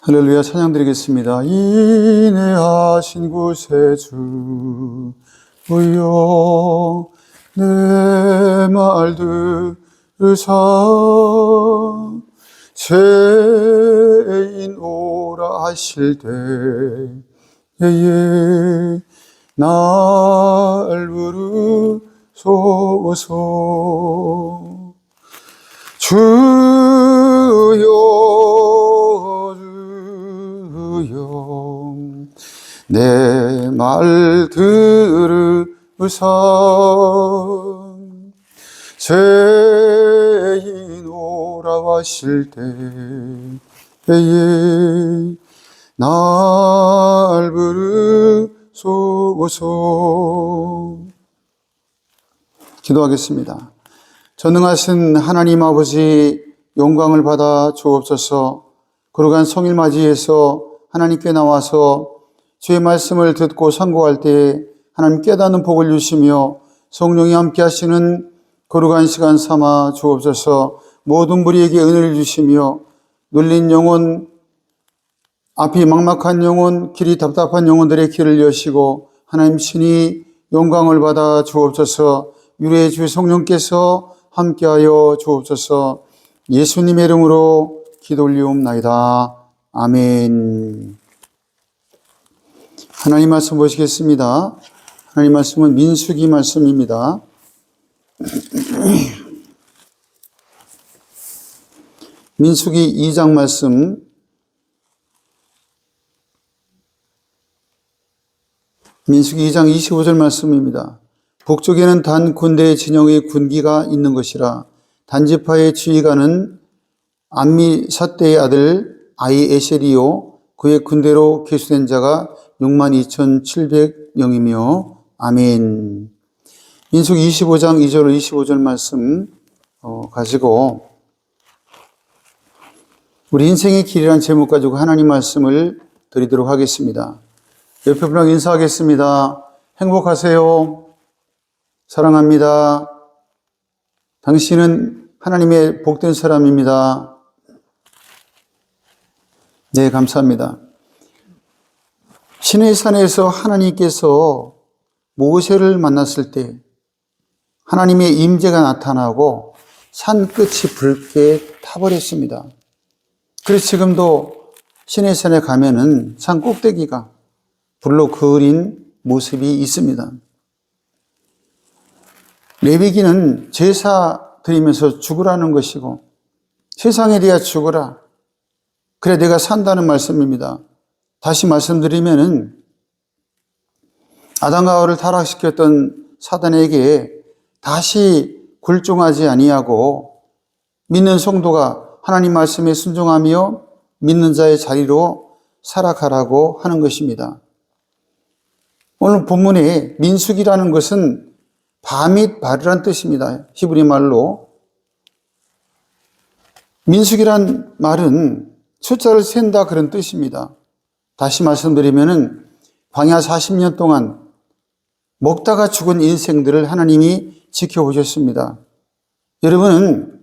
할렐루야, 찬양드리겠습니다. 인내하신 구세주여, 내 말 들으사 죄인 오라 하실 때에 날 부르소서. 주여 주여 내 말 들으사 죄인 오라 하실 때에 날 부르소서. 기도하겠습니다. 전능하신 하나님 아버지, 영광을 받아 주옵소서. 거룩한 성일 맞이해서 하나님께 나와서 주의 말씀을 듣고 상고할 때에 하나님 깨닫는 복을 주시며 성령이 함께 하시는 거룩한 시간 삼아 주옵소서. 모든 무리에게 은혜를 주시며 눌린 영혼, 앞이 막막한 영혼, 길이 답답한 영혼들의 길을 여시고 하나님 신이 영광을 받아 주옵소서. 유래의 주 성령께서 함께하여 주옵소서. 예수님의 이름으로 기도 올리옵나이다. 아멘. 하나님 말씀 보시겠습니다. 하나님 말씀은 민수기 말씀입니다. 민수기 2장 말씀, 민수기 2장 25절 말씀입니다. 북쪽에는 단 군대의 진영의 군기가 있는 것이라. 단지파의 지휘관은 암미사대의 아들 아이에셀이요 그의 군대로 계수된 자가 62,700명이며 아멘. 민수기 25장 2절 25절 말씀 가지고 우리 인생의 길이라는 제목 가지고 하나님 말씀을 드리도록 하겠습니다. 옆에 분하고 인사하겠습니다. 행복하세요. 사랑합니다. 당신은 하나님의 복된 사람입니다. 네, 감사합니다. 시내산에서 하나님께서 모세를 만났을 때 하나님의 임재가 나타나고 산 끝이 붉게 타버렸습니다. 그래서 지금도 시내산에 가면은 산 꼭대기가 불로 그을린 모습이 있습니다. 레위기는 제사 드리면서 죽으라는 것이고 세상에 대하여 죽어라. 그래 내가 산다는 말씀입니다. 다시 말씀드리면은 아담과 하와를 타락시켰던 사단에게 다시 굴종하지 아니하고 믿는 성도가 하나님 말씀에 순종하며 믿는 자의 자리로 살아가라고 하는 것입니다. 오늘 본문에 민수기라는 것은 바밋 바르란 뜻입니다. 히브리 말로. 민수기란 말은 숫자를 센다 그런 뜻입니다. 다시 말씀드리면은 광야 40년 동안 먹다가 죽은 인생들을 하나님이 지켜보셨습니다. 여러분은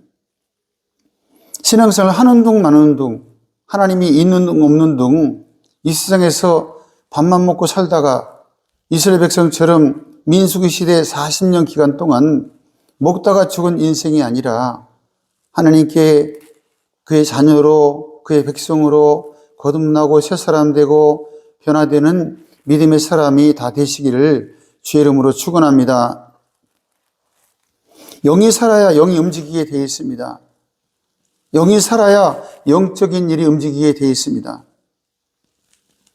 신앙생활 하는 둥 마는 둥, 하나님이 있는 둥 없는 둥, 이 세상에서 밥만 먹고 살다가 이스라엘 백성처럼 민수기 시대 40년 기간 동안 먹다가 죽은 인생이 아니라 하나님께 그의 자녀로 그의 백성으로 거듭나고 새 사람 되고 변화되는 믿음의 사람이 다 되시기를 주의 이름으로 축원합니다. 영이 살아야 영이 움직이게 되어 있습니다. 영이 살아야 영적인 일이 움직이게 되어 있습니다.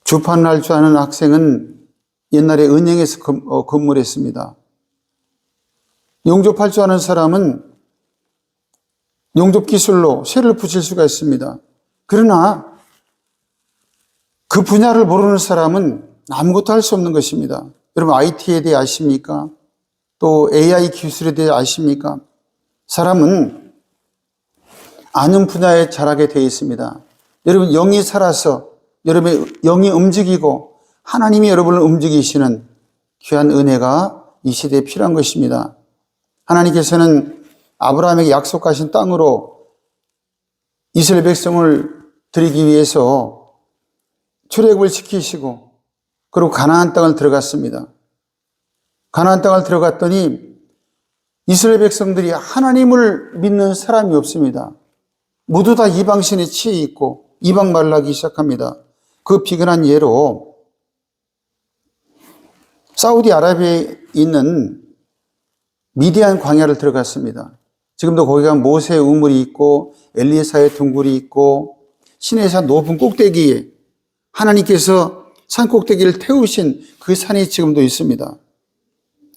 주판을 할 줄 아는 학생은 옛날에 은행에서 근무를 했습니다. 용접할 줄 아는 사람은 용접 기술로 쇠를 붙일 수가 있습니다. 그러나 그 분야를 모르는 사람은 아무것도 할 수 없는 것입니다. 여러분 IT에 대해 아십니까? 또 AI 기술에 대해 아십니까? 사람은 아는 분야에 자라게 되어 있습니다. 여러분 영이 살아서 여러분의 영이 움직이고 하나님이 여러분을 움직이시는 귀한 은혜가 이 시대에 필요한 것입니다. 하나님께서는 아브라함에게 약속하신 땅으로 이스라엘 백성을 드리기 위해서 출애굽을 시키시고 그리고 가나안 땅을 들어갔습니다. 가나안 땅을 들어갔더니 이스라엘 백성들이 하나님을 믿는 사람이 없습니다. 모두 다 이방신에 치여 있고 이방 말을 하기 시작합니다. 그 비근한 예로 사우디아라비아에 있는 미디안 광야를 들어갔습니다. 지금도 거기가 모세의 우물이 있고 엘리사의 둥굴이 있고 시내산 높은 꼭대기에 하나님께서 산 꼭대기를 태우신 그 산이 지금도 있습니다.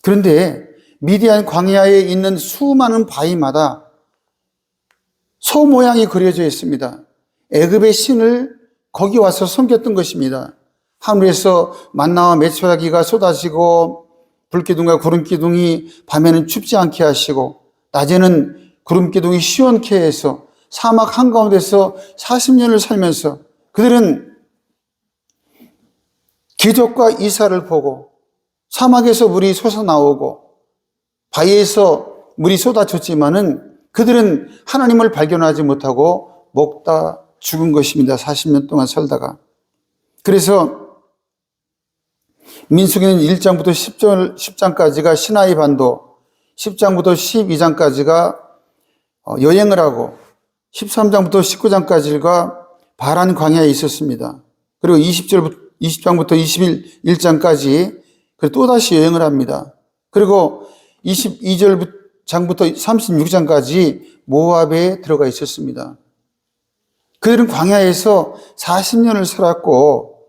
그런데 미디안 광야에 있는 수많은 바위마다 소 모양이 그려져 있습니다. 애굽의 신을 거기 와서 섬겼던 것입니다. 하늘에서 만나와 메추라기가 쏟아지고 불기둥과 구름기둥이 밤에는 춥지 않게 하시고 낮에는 구름기둥이 시원케 해서 사막 한가운데서 40년을 살면서 그들은 기적과 이사를 보고 사막에서 물이 솟아나오고 바위에서 물이 쏟아졌지만은 그들은 하나님을 발견하지 못하고 먹다 죽은 것입니다. 40년 동안 살다가. 그래서 민수기는 1장부터 10장까지가 시나이 반도, 10장부터 12장까지가 여행을 하고 13장부터 19장까지가 바란 광야에 있었습니다. 그리고 20장부터 21장까지 또다시 여행을 합니다. 그리고 22장부터 36장까지 모압에 들어가 있었습니다. 그들은 광야에서 40년을 살았고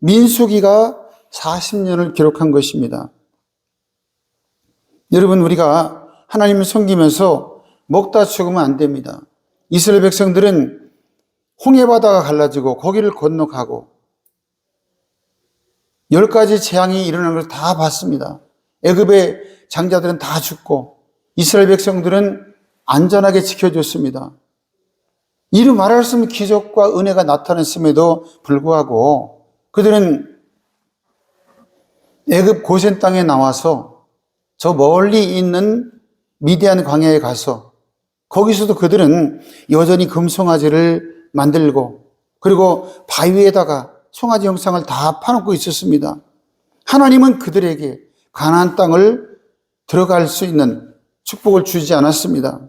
민수기가 40년을 기록한 것입니다. 여러분, 우리가 하나님을 섬기면서 먹다 죽으면 안 됩니다. 이스라엘 백성들은 홍해바다가 갈라지고 거기를 건너가고 10가지 재앙이 일어나는 걸 다 봤습니다. 애굽의 장자들은 다 죽고 이스라엘 백성들은 안전하게 지켜줬습니다. 이루 말할 수 없는 기적과 은혜가 나타났음에도 불구하고 그들은 애굽 고센 땅에 나와서 저 멀리 있는 미디안 광야에 가서 거기서도 그들은 여전히 금송아지를 만들고 그리고 바위에다가 송아지 형상을 다 파놓고 있었습니다. 하나님은 그들에게 가나안 땅을 들어갈 수 있는 축복을 주지 않았습니다.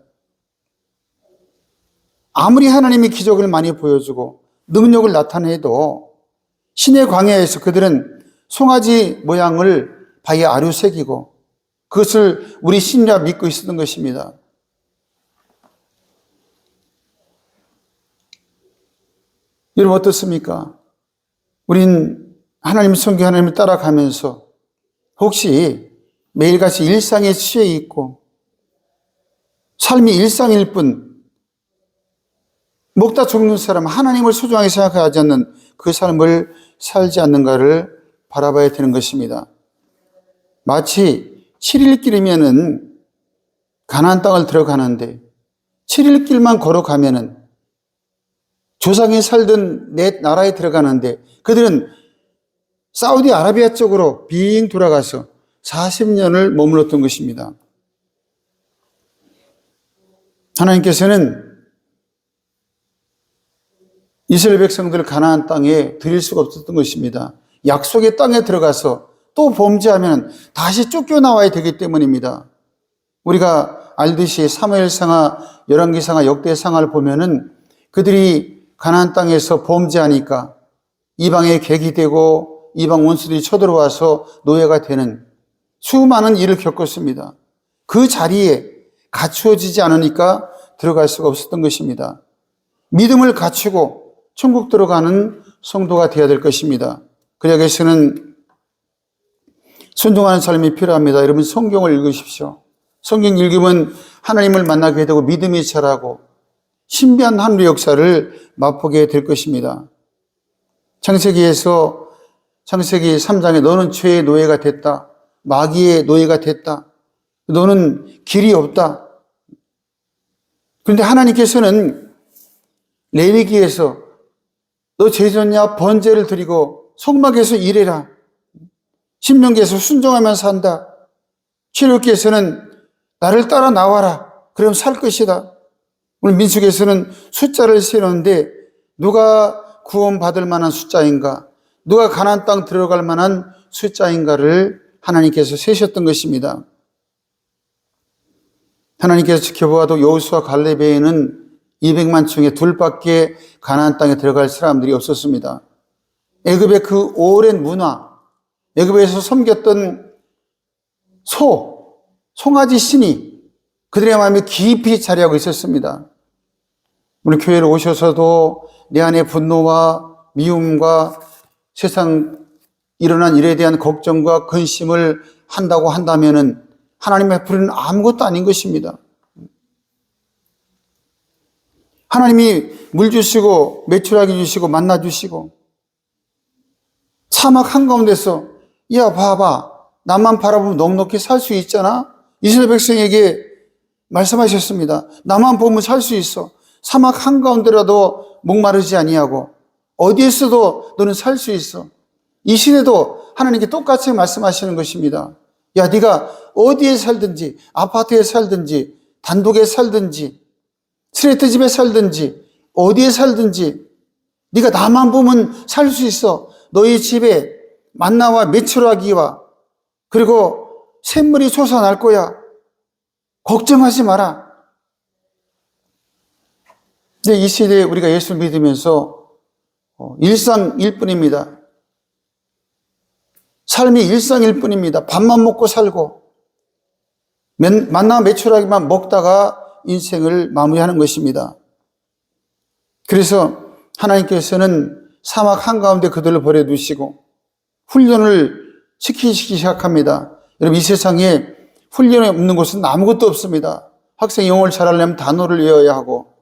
아무리 하나님이 기적을 많이 보여주고 능력을 나타내도 신의 광야에서 그들은 송아지 모양을 바위에 아류 새기고 그것을 우리 신이라 믿고 있었던 것입니다. 여러분 어떻습니까? 우린 하나님을 섬기고 하나님을 따라가면서 혹시 매일같이 일상에 취해 있고 삶이 일상일 뿐 먹다 죽는 사람, 하나님을 소중하게 생각하지 않는 그 삶을 살지 않는가를 바라봐야 되는 것입니다. 마치 7일 길이면은 가나안 땅을 들어가는데 7일 길만 걸어가면은 조상이 살던 내 나라에 들어가는데 그들은 사우디아라비아 쪽으로 빙 돌아가서 40년을 머물렀던 것입니다. 하나님께서는 이스라엘 백성들을 가나안 땅에 들일 수가 없었던 것입니다. 약속의 땅에 들어가서 또 범죄하면 다시 쫓겨나와야 되기 때문입니다. 우리가 알듯이 사무엘상하, 열왕기상하, 역대상하를 보면은 그들이 가나안 땅에서 범죄하니까 이방의 객이 되고 이방 원수들이 쳐들어와서 노예가 되는 수많은 일을 겪었습니다. 그 자리에 갖추어지지 않으니까 들어갈 수가 없었던 것입니다. 믿음을 갖추고 천국 들어가는 성도가 되어야 될 것입니다. 그러기 위해서는 순종하는 삶이 필요합니다. 여러분 성경을 읽으십시오. 성경 읽으면 하나님을 만나게 되고 믿음이 자라고 신비한 하늘의 역사를 맛보게 될 것입니다. 창세기 3장에 너는 죄의 노예가 됐다. 마귀의 노예가 됐다. 너는 길이 없다. 그런데 하나님께서는 레위기에서 너 죄졌냐? 번제를 드리고 성막에서 일해라. 신명기에서 순종하면서 산다. 출애굽기에서는 나를 따라 나와라. 그럼 살 것이다. 오늘 민수기에서는 숫자를 세우는데 누가 구원받을 만한 숫자인가, 누가 가나안 땅 들어갈 만한 숫자인가를 하나님께서 세셨던 것입니다. 하나님께서 지켜보아도 여호수아 갈렙에는 200만 중에 둘밖에 가나안 땅에 들어갈 사람들이 없었습니다. 애굽의 그 오랜 문화, 애굽에서 섬겼던 송아지 신이 그들의 마음에 깊이 자리하고 있었습니다. 우리 교회로 오셔서도 내 안에 분노와 미움과 세상 일어난 일에 대한 걱정과 근심을 한다고 한다면은 하나님 앞에는 아무것도 아닌 것입니다. 하나님이 물 주시고 메추라기 주시고 만나 주시고 사막 한가운데서 야 봐봐 나만 바라보면 넉넉히 살 수 있잖아. 이스라엘 백성에게 말씀하셨습니다. 나만 보면 살 수 있어. 사막 한가운데라도 목마르지 아니하고 어디에서도 너는 살 수 있어. 이 시대도 하나님께 똑같이 말씀하시는 것입니다. 야 네가 어디에 살든지 아파트에 살든지 단독에 살든지 스트레이트 집에 살든지 어디에 살든지 네가 나만 보면 살 수 있어. 너희 집에 만나와 메추라기와 그리고 샘물이 솟아날 거야. 걱정하지 마라. 근데 이 시대에 우리가 예수를 믿으면서 일상일 뿐입니다. 삶이 일상일 뿐입니다. 밥만 먹고 살고 만나 메추라기만 먹다가 인생을 마무리하는 것입니다. 그래서 하나님께서는 사막 한가운데 그들을 버려두시고 훈련을 시키기 시작합니다. 여러분 이 세상에 훈련이 없는 곳은 아무것도 없습니다. 학생이 영어를 잘하려면 단어를 외워야 하고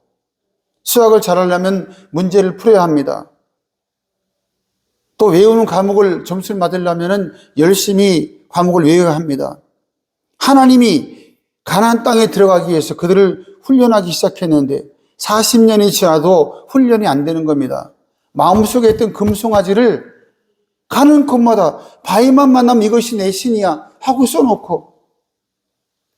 수학을 잘하려면 문제를 풀어야 합니다. 또 외우는 과목을 점수를 받으려면 열심히 과목을 외워야 합니다. 하나님이 가나안 땅에 들어가기 위해서 그들을 훈련하기 시작했는데 40년이 지나도 훈련이 안 되는 겁니다. 마음속에 있던 금송아지를 가는 곳마다 바위만 만나면 이것이 내 신이야 하고 써놓고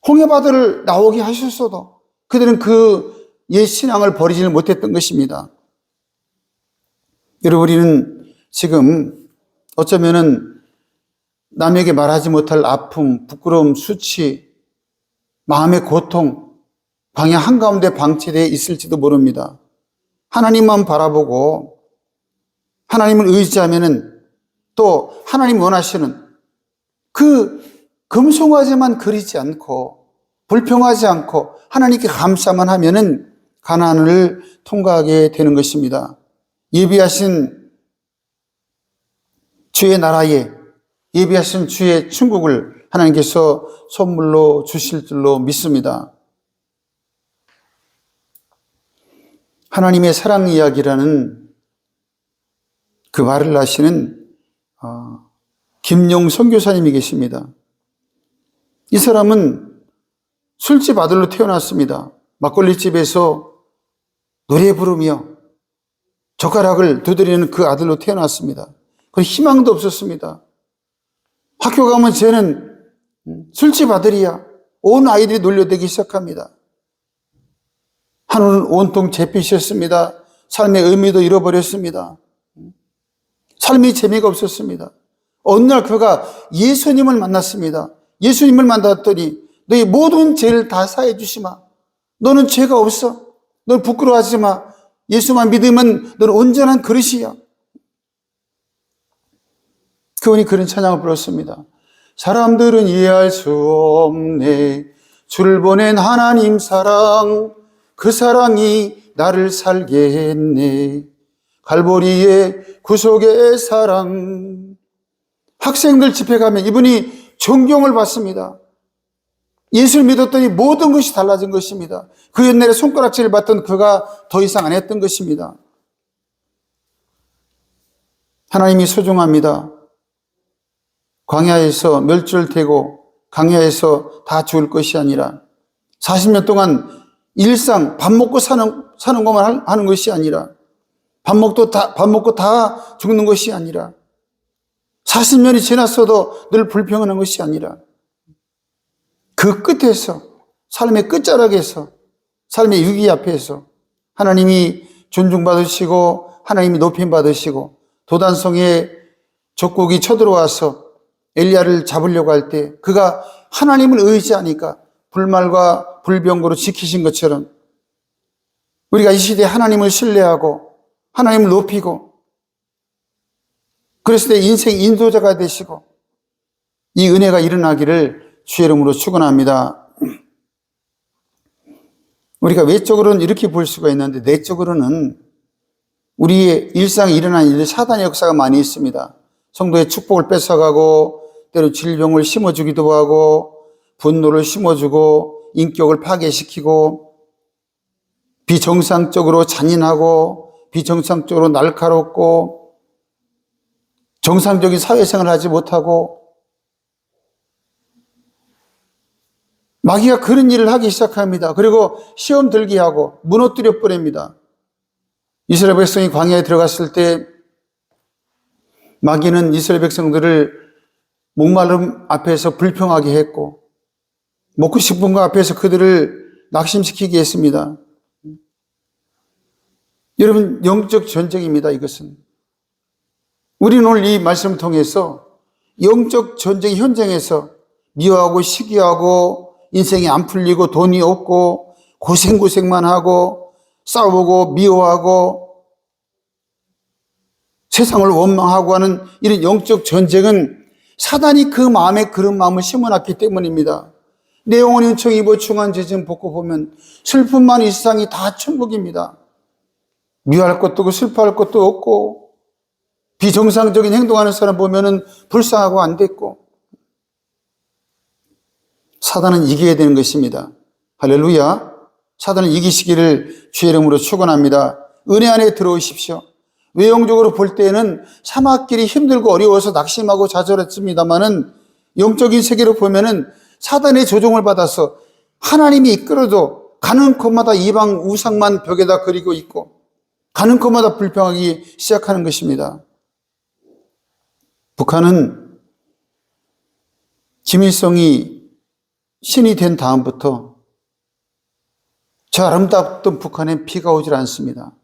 홍해바다를 나오게 하셨어도 그들은 그 옛 신앙을 버리지를 못했던 것입니다. 여러분 우리는 지금 어쩌면은 남에게 말하지 못할 아픔, 부끄러움, 수치, 마음의 고통, 방향 한가운데 방치되어 있을지도 모릅니다. 하나님만 바라보고 하나님을 의지하면은 또 하나님 원하시는 그 금송아지만 그리지 않고 불평하지 않고 하나님께 감사만 하면은 가나안을 통과하게 되는 것입니다. 예비하신 주의 나라에 예비하신 주의 천국을 하나님께서 선물로 주실 줄로 믿습니다. 하나님의 사랑 이야기라는 그 말을 하시는 김용 선교사님이 계십니다. 이 사람은 술집 아들로 태어났습니다. 막걸리집에서 노래 부르며 젓가락을 두드리는 그 아들로 태어났습니다. 그 희망도 없었습니다. 학교 가면 쟤는 술집 아들이야. 온 아이들이 놀려대기 시작합니다. 하루는 온통 잿빛이었습니다. 삶의 의미도 잃어버렸습니다. 삶이 재미가 없었습니다. 어느 날 그가 예수님을 만났습니다. 예수님을 만났더니 너희 모든 죄를 다 사해 주시마. 너는 죄가 없어. 너는 부끄러워하지 마. 예수만 믿으면 너는 온전한 그릇이야. 그분이 그런 찬양을 불렀습니다. 사람들은 이해할 수 없네. 주를 보낸 하나님 사랑, 그 사랑이 나를 살게 했네. 갈보리의 구속의 사랑. 학생들 집회 가면 이분이 존경을 받습니다. 예수를 믿었더니 모든 것이 달라진 것입니다. 그 옛날에 손가락질을 받던 그가 더 이상 안 했던 것입니다. 하나님이 소중합니다. 광야에서 멸주를 태고 광야에서 다 죽을 것이 아니라 40년 동안 일상 밥 먹고 사는 것만 하는 것이 아니라 밥 먹고 다 죽는 것이 아니라 40년이 지났어도 늘 불평하는 것이 아니라 그 끝에서 삶의 끝자락에서 삶의 위기 앞에서 하나님이 존중받으시고 하나님이 높임 받으시고 도단성에 적국이 쳐들어와서 엘리야를 잡으려고 할 때 그가 하나님을 의지하니까 불말과 불병거로 지키신 것처럼 우리가 이 시대에 하나님을 신뢰하고 하나님을 높이고 그랬을 때 인생 인도자가 되시고 이 은혜가 일어나기를 주의 이름으로 축원합니다. 우리가 외적으로는 이렇게 볼 수가 있는데 내적으로는 우리의 일상에 일어나는 일에 사단의 역사가 많이 있습니다. 성도의 축복을 뺏어가고 때로 질병을 심어주기도 하고 분노를 심어주고 인격을 파괴시키고 비정상적으로 잔인하고 비정상적으로 날카롭고 정상적인 사회생활을 하지 못하고 마귀가 그런 일을 하기 시작합니다. 그리고 시험 들게 하고 무너뜨려 버립니다. 이스라엘 백성이 광야에 들어갔을 때 마귀는 이스라엘 백성들을 목마름 앞에서 불평하게 했고 먹고 싶은 것 앞에서 그들을 낙심시키게 했습니다. 여러분, 영적 전쟁입니다. 이것은 우리는 오늘 이 말씀을 통해서 영적 전쟁 현장에서 미워하고 시기하고 인생이 안 풀리고 돈이 없고 고생만 하고 싸우고 미워하고 세상을 원망하고 하는 이런 영적 전쟁은 사단이 그 마음에 그런 마음을 심어놨기 때문입니다. 내 영혼이 은총이 보충한 죄진 복고 보면 슬픔만 이 세상이 다 천국입니다. 미워할 것도 없고 슬퍼할 것도 없고 비정상적인 행동하는 사람 보면은 불쌍하고 안 됐고 사단은 이겨야 되는 것입니다. 할렐루야. 사단을 이기시기를 주의 이름으로 축원합니다. 은혜 안에 들어오십시오. 외형적으로 볼 때에는 사막길이 힘들고 어려워서 낙심하고 좌절했습니다만은 영적인 세계로 보면은 사단의 조종을 받아서 하나님이 이끌어도 가는 곳마다 이방 우상만 벽에다 그리고 있고 가는 곳마다 불평하기 시작하는 것입니다. 북한은 김일성이 신이 된 다음부터 저 아름답던 북한에 비가 오질 않습니다.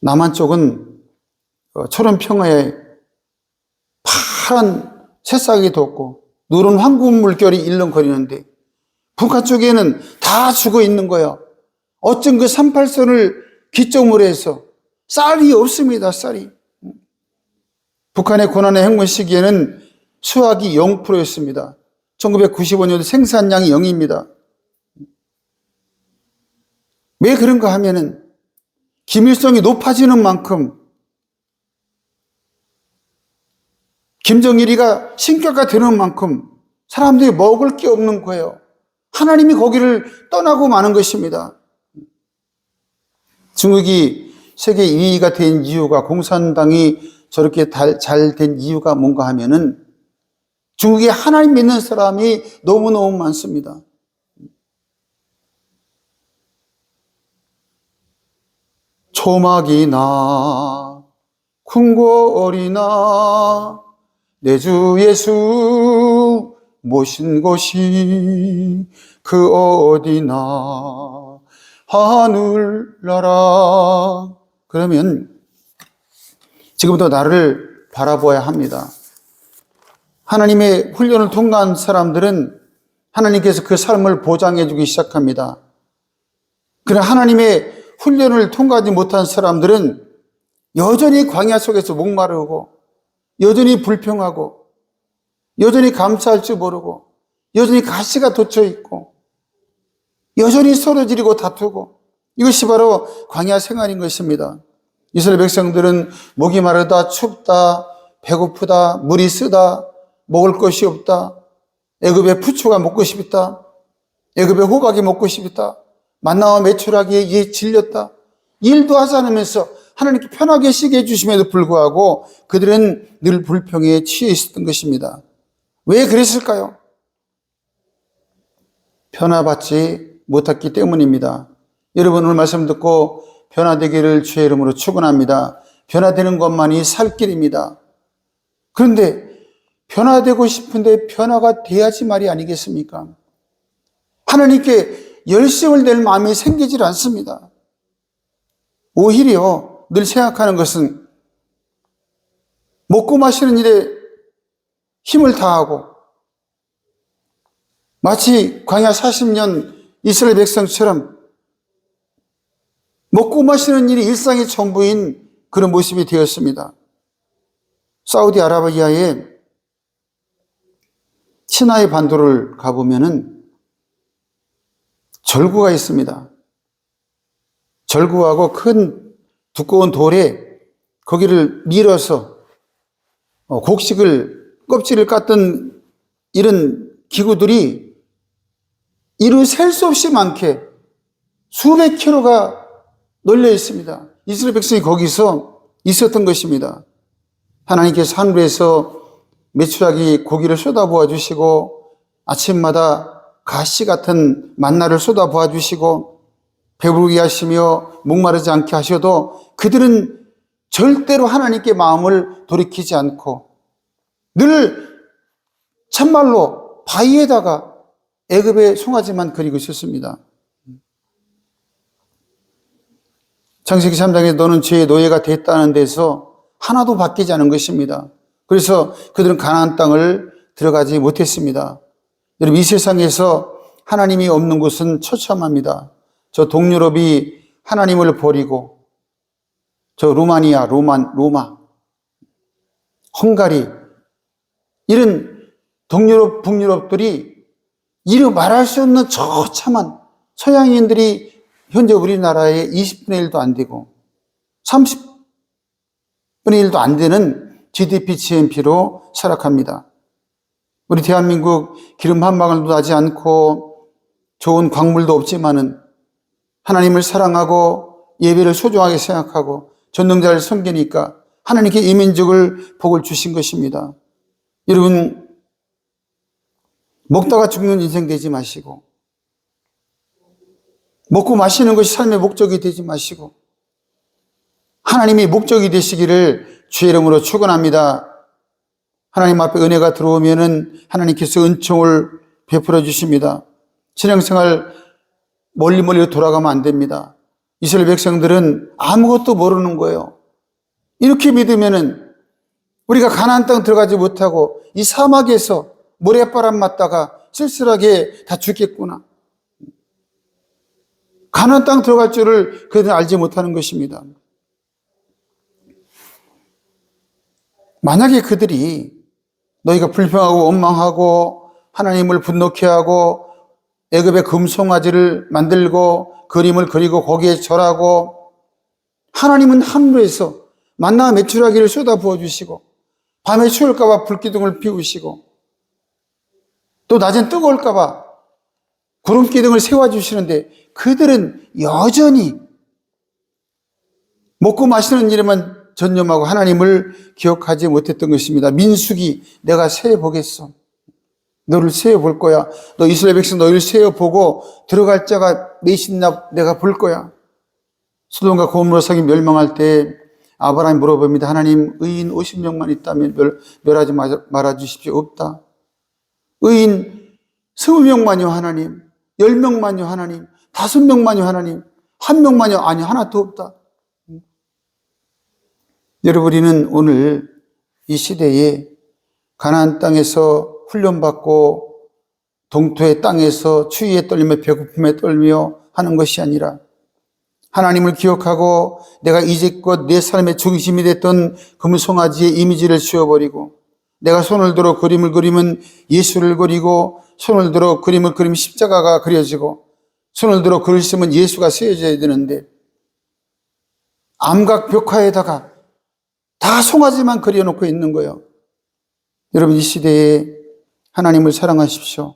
남한 쪽은 초록 평화에 파란 새싹이 돋고 누런 황금 물결이 일렁거리는데 북한 쪽에는 다 죽어 있는 거예요. 어쩜 그 38선을 기점으로 해서 쌀이 없습니다. 쌀이. 북한의 고난의 행군 시기에는 수확이 0%였습니다. 1995년도 생산량이 0입니다. 왜 그런가 하면은 김일성이 높아지는 만큼 김정일이가 신격화 되는 만큼 사람들이 먹을 게 없는 거예요. 하나님이 거기를 떠나고 마는 것입니다. 중국이 세계 2위가 된 이유가 공산당이 저렇게 잘 된 이유가 뭔가 하면은 중국에 하나님 믿는 사람이 너무너무 많습니다. 초막이나 궁궐이나 내 주 예수 모신 곳이 그 어디나 하늘나라. 그러면 지금부터 나를 바라보아야 합니다. 하나님의 훈련을 통과한 사람들은 하나님께서 그 삶을 보장해 주기 시작합니다. 그러나 하나님의 훈련을 통과하지 못한 사람들은 여전히 광야 속에서 목마르고 여전히 불평하고 여전히 감사할 줄 모르고 여전히 가시가 돋쳐 있고 여전히 서로 지르고 다투고 이것이 바로 광야 생활인 것입니다. 이스라엘 백성들은 목이 마르다 춥다 배고프다 물이 쓰다 먹을 것이 없다 애굽의 부추가 먹고 싶다 애굽의 호박이 먹고 싶다 만나와 메추라기에 질렸다 일도 하지 않으면서 하나님께 편하게 쉬게 해주심에도 불구하고 그들은 늘 불평에 취해 있었던 것입니다. 왜 그랬을까요? 변화받지 못했기 때문입니다. 여러분 오늘 말씀 듣고 변화되기를 주의 이름으로 축원합니다. 변화되는 것만이 살 길입니다. 그런데 변화되고 싶은데 변화가 돼야지 말이 아니겠습니까? 하나님께 열심을 낼 마음이 생기질 않습니다. 오히려 늘 생각하는 것은 먹고 마시는 일에 힘을 다하고 마치 광야 40년 이스라엘 백성처럼 먹고 마시는 일이 일상의 전부인 그런 모습이 되었습니다. 사우디아라비아의 시나이 반도를 가보면은 절구가 있습니다. 절구하고 큰 두꺼운 돌에 거기를 밀어서 곡식을 껍질을 깠던 이런 기구들이 이루 셀 수 없이 많게 수백 킬로가 널려 있습니다. 이스라엘 백성이 거기서 있었던 것입니다. 하나님께서 하늘에서 메추라기 고기를 쏟아부어 주시고 아침마다 가시 같은 만나를 쏟아부어 주시고 배부르게 하시며 목마르지 않게 하셔도 그들은 절대로 하나님께 마음을 돌이키지 않고 늘 참말로 바위에다가 애굽의 송아지만 그리고 있었습니다. 창세기 3장에 너는 죄의 노예가 됐다는 데서 하나도 바뀌지 않은 것입니다. 그래서 그들은 가나안 땅을 들어가지 못했습니다. 여러분, 이 세상에서 하나님이 없는 곳은 처참합니다. 저 동유럽이 하나님을 버리고 저 루마니아, 로마, 헝가리 이런 동유럽, 북유럽들이 이루 말할 수 없는 처참한 서양인들이 현재 우리나라의 20분의 1도 안 되고 30분의 1도 안 되는 GDP, GNP로 살아갑니다. 우리 대한민국 기름 한 방울도 나지 않고 좋은 광물도 없지만은 하나님을 사랑하고 예배를 소중하게 생각하고 전능자를 섬기니까 하나님께 이 민족을 복을 주신 것입니다. 여러분, 먹다가 죽는 인생 되지 마시고 먹고 마시는 것이 삶의 목적이 되지 마시고 하나님이 목적이 되시기를 주의 이름으로 축원합니다. 하나님 앞에 은혜가 들어오면은 하나님께서 은총을 베풀어 주십니다. 신앙생활 멀리 돌아가면 안 됩니다. 이스라엘 백성들은 아무것도 모르는 거예요. 이렇게 믿으면은 우리가 가나안 땅 들어가지 못하고 이 사막에서 모래바람 맞다가 쓸쓸하게 다 죽겠구나. 가나안 땅 들어갈 줄을 그들은 알지 못하는 것입니다. 만약에 그들이 너희가 불평하고 원망하고 하나님을 분노케 하고 애굽의 금송아지를 만들고 그림을 그리고 거기에 절하고 하나님은 하늘에서 만나 메추라기를 쏟아 부어주시고 밤에 추울까 봐 불기둥을 피우시고 또 낮엔 뜨거울까 봐 구름기둥을 세워주시는데 그들은 여전히 먹고 마시는 일에만 전념하고 하나님을 기억하지 못했던 것입니다. 민수기 내가 세어보겠어. 너를 세어볼 거야. 너 이스라엘 백성 너희를 세어보고 들어갈 자가 몇이나 내가 볼 거야. 소돔과 고모라 성이 멸망할 때 아브라함이 물어봅니다. 하나님, 의인 50명만 있다면 멸하지 말아 주십시오. 없다. 의인 20명만요 하나님, 10명만요 하나님, 5명만요 하나님, 1명만요 아니 하나도 없다. 여러분, 우리는 오늘 이 시대에 가나안 땅에서 훈련받고 동토의 땅에서 추위에 떨리며 배고픔에 떨며 하는 것이 아니라 하나님을 기억하고 내가 이제껏 내 삶의 중심이 됐던 금송아지의 이미지를 지워버리고 내가 손을 들어 그림을 그리면 예수를 그리고 손을 들어 그림을 그리면 십자가가 그려지고 손을 들어 글을 쓰면 예수가 쓰여져야 되는데 암각 벽화에다가 다 송아지만 그려놓고 있는 거예요. 여러분, 이 시대에 하나님을 사랑하십시오.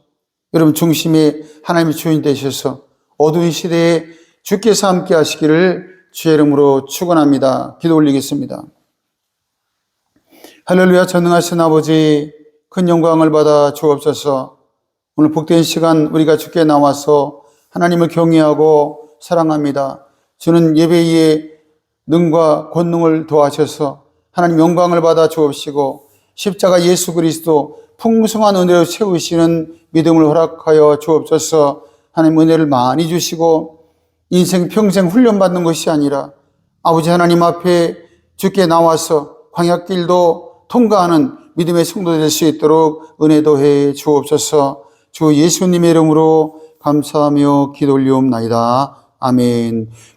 여러분 중심에 하나님의 주인이 되셔서 어두운 시대에 주께서 함께 하시기를 주의 이름으로 축원합니다. 기도 올리겠습니다. 할렐루야. 전능하신 아버지, 큰 영광을 받아 주옵소서. 오늘 복된 시간 우리가 주께 나와서 하나님을 경외하고 사랑합니다. 주는 예배의 능과 권능을 도와셔서 하나님 영광을 받아 주옵시고 십자가 예수 그리스도 풍성한 은혜로 채우시는 믿음을 허락하여 주옵소서. 하나님 은혜를 많이 주시고 인생 평생 훈련받는 것이 아니라 아버지 하나님 앞에 주께 나와서 광야길도 통과하는 믿음의 성도 될 수 있도록 은혜 더해 주옵소서. 주 예수님의 이름으로 감사하며 기도 올리옵나이다. 아멘.